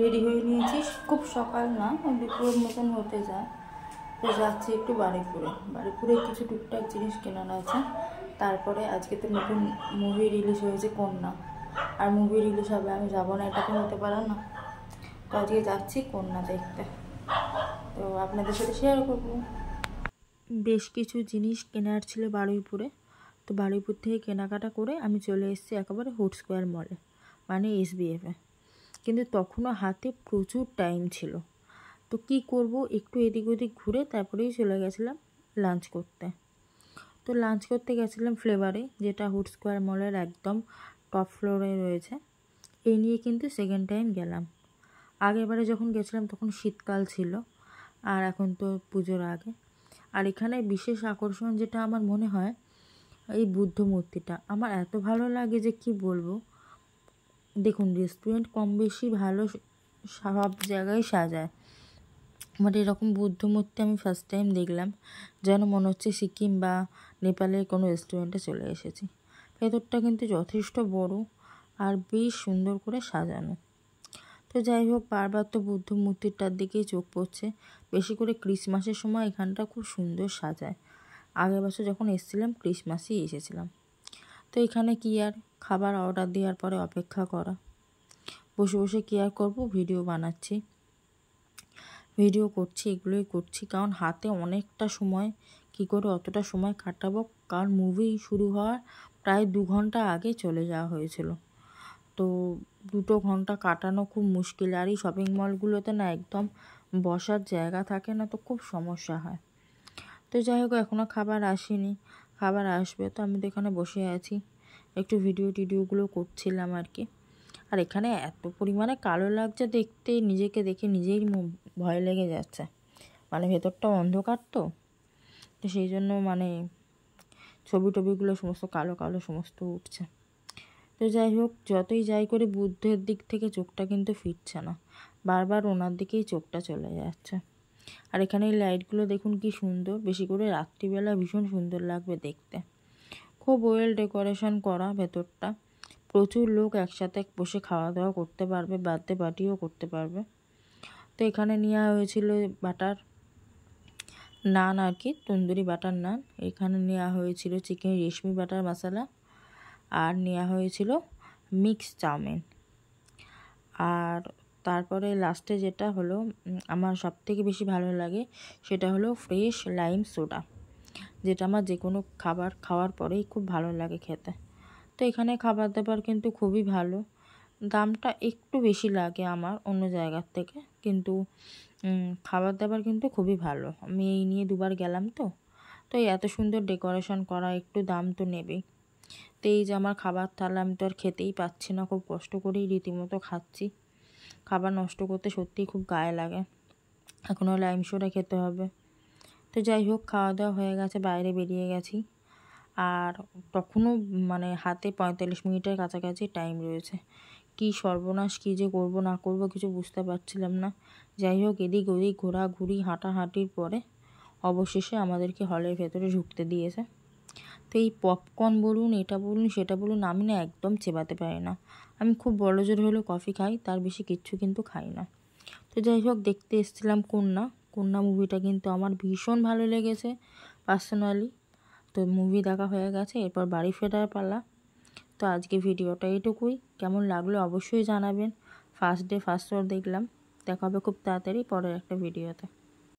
Ready হয়ে নিয়েছি, খুব সকাল না, দুপুরের মতন হতে যায়। তো যাচ্ছি একটু বারুইপুরে কিছু টুকটাক জিনিস কেনার আছে। তারপরে আজকে তো নতুন মুভি রিলিজ হয়েছে কন্যা, আর মুভি রিলিজ হবে আমি যাবো না, এটা তো হতে পারে না। তো আজকে যাচ্ছি কন্যা দেখতে, তো আপনাদের সাথে শেয়ার করবো। বেশ কিছু জিনিস কেনার ছিল বারুইপুরে, তো বারুইপুর থেকে কেনাকাটা করে আমি চলে এসেছি একেবারে হুড স্কোয়ার মলে, মানে SBF-এ। কিন্তু তখনও হাতে প্রচুর টাইম ছিল, তো কি করব, একটু এদিক ওদিক ঘুরে তারপরেই চলে গেছিলাম লাঞ্চ করতে। তো লাঞ্চ করতে গেছিলাম ফ্লেভারে, যেটা হুড স্কোয়ার মলের একদম টপ ফ্লোরে রয়েছে। এই নিয়ে কিন্তু সেকেন্ড টাইম গেলাম। আগেরবারে যখন গেছিলাম তখন শীতকাল ছিল, আর এখন তো পুজোর আগে। আর এখানে বিশেষ আকর্ষণ যেটা আমার মনে হয়, এই বুদ্ধ মূর্তিটা আমার এত ভালো লাগে যে কি বলবো। দেখুন, রেস্টুরেন্ট কম বেশি ভালো সব জায়গায় সাজায়, বাট এরকম বুদ্ধ মূর্তি আমি ফার্স্ট টাইম দেখলাম। যেন মনে হচ্ছে সিকিম বা নেপালের কোনো রেস্টুরেন্টে চলে এসেছি। ভেতরটা কিন্তু যথেষ্ট বড় আর বেশ সুন্দর করে সাজানো। তো যাই হোক, বারবার তো বুদ্ধ মূর্তিটার দিকেই চোখ পড়ছে। বেশি করে ক্রিসমাসের সময় এখানটা খুব সুন্দর সাজায়। আগের বছর যখন এসেছিলাম ক্রিসমাসেই এসেছিলাম। তো এখানে কি আর, খাবার অর্ডার দেওয়ার পরে অপেক্ষা করা। বসে বসে কি আর করবো, ভিডিও করছি, এগুলোই করছি। কারণ হাতে অনেকটা সময়, কি করে অতটা সময় কাটাবো, কারণ মুভি শুরু হওয়ার প্রায় 2 ঘন্টা আগে চলে যাওয়া হয়েছিল। তো 2 ঘন্টা কাটানো খুব মুশকিল। আর এই শপিং মলগুলোতে না একদম বসার জায়গা থাকে না, তো খুব সমস্যা হয়। তো যাই হোক, এখনও খাবার আসেনি, খাবার আসবে। তো আমি তো এখানে বসে আছি, একটু টিডিওগুলো করছিলাম আর কি। আর এখানে এত পরিমাণে কালো লাগছে দেখতে, নিজেকে দেখে নিজেই ভয় লেগে যাচ্ছে। মানে ভেতরটা অন্ধকার, তো সেই জন্য মানে ছবিগুলো সমস্ত কালো কালো সমস্ত উঠছে। তো যাই হোক, যতই যাই করে বুদ্ধের দিক থেকে চোখটা কিন্তু ফিরছে না, বারবার ওনার দিকেই চোখটা চলে যাচ্ছে। আর এখানে এই লাইটগুলো দেখুন কি সুন্দর, বেশি করে রাত্রিবেলা ভীষণ সুন্দর লাগবে দেখতে। খুব ওয়েল ডেকোরেশন করা ভেতরটা। প্রচুর লোক একসাথে বসে খাওয়া দাওয়া করতে পারবে, বার্থডে পার্টিও করতে পারবে। তো এখানে নেওয়া হয়েছিল বাটার নান আর কি, তন্দুরি বাটার নান। এখানে নেওয়া হয়েছিল চিকেন রেশমি বাটার মশলা, আর নেওয়া হয়েছিল মিক্স চাউমিন। আর তারপরে লাস্টে যেটা হলো, আমার সবথেকে বেশি ভালো লাগে সেটা হলো ফ্রেশ লাইম সোডা, যেটা আমার যে কোনো খাবার খাওয়ার পরেই খুব ভালো লাগে খেতে। তো এখানে খাবার দাবার কিন্তু খুবই ভালো। দামটা একটু বেশি লাগে আমার অন্য জায়গার থেকে, কিন্তু খাবার দাবার কিন্তু খুবই ভালো। আমি এই নিয়ে 2বার গেলাম। তো এই এত সুন্দর ডেকোরেশন করা, একটু দাম তো নেবেই। তো এই যে আমার খাবার থালা, আমি তো আর খেতেই পাচ্ছি না, খুব কষ্ট করেই রীতিমতো খাচ্ছি। খাবার নষ্ট করতে সত্যিই খুব গায়ে লাগে। এখনও লাইম সোডা খেতে হবে। তো যাই হোক, খাওয়া দাওয়া হয়ে গেছে, বাইরে বেরিয়ে গেছি। আর তখনও মানে হাতে 45 মিনিটের কাছাকাছি টাইম রয়েছে। কি সর্বনাশ, কী যে করবো না করবো কিছু বুঝতে পারছিলাম না। যাই হোক, এদিক ওদিক ঘোরাঘুরি হাঁটাহাঁটির পরে অবশেষে আমাদেরকে হলের ভেতরে ঢুকতে দিয়েছে। তো এই পপকর্ন বলুন, এটা বলুন, সেটা বলুন, আমি না একদম চেবাতে পারি না। আমি খুব বড়জোর হলেও কফি খাই, তার বেশি কিচ্ছু কিন্তু খাই না। তো যাই হোক, দেখতে এসেছিলাম কন্যা মুভিটা কিন্তু আমার ভীষণ ভালো লেগেছে পার্সোনালি। তো মুভি দেখা হয়ে গেছে, এরপর বাড়ি ফেরার পালা। তো আজকে ভিডিওটা এইটুকুই। কেমন লাগলো অবশ্যই জানাবেন। ফার্স্ট ডে ফার্স্ট শো দেখলাম। দেখা হবে খুব তাড়াতাড়ি পরের একটা ভিডিওতে।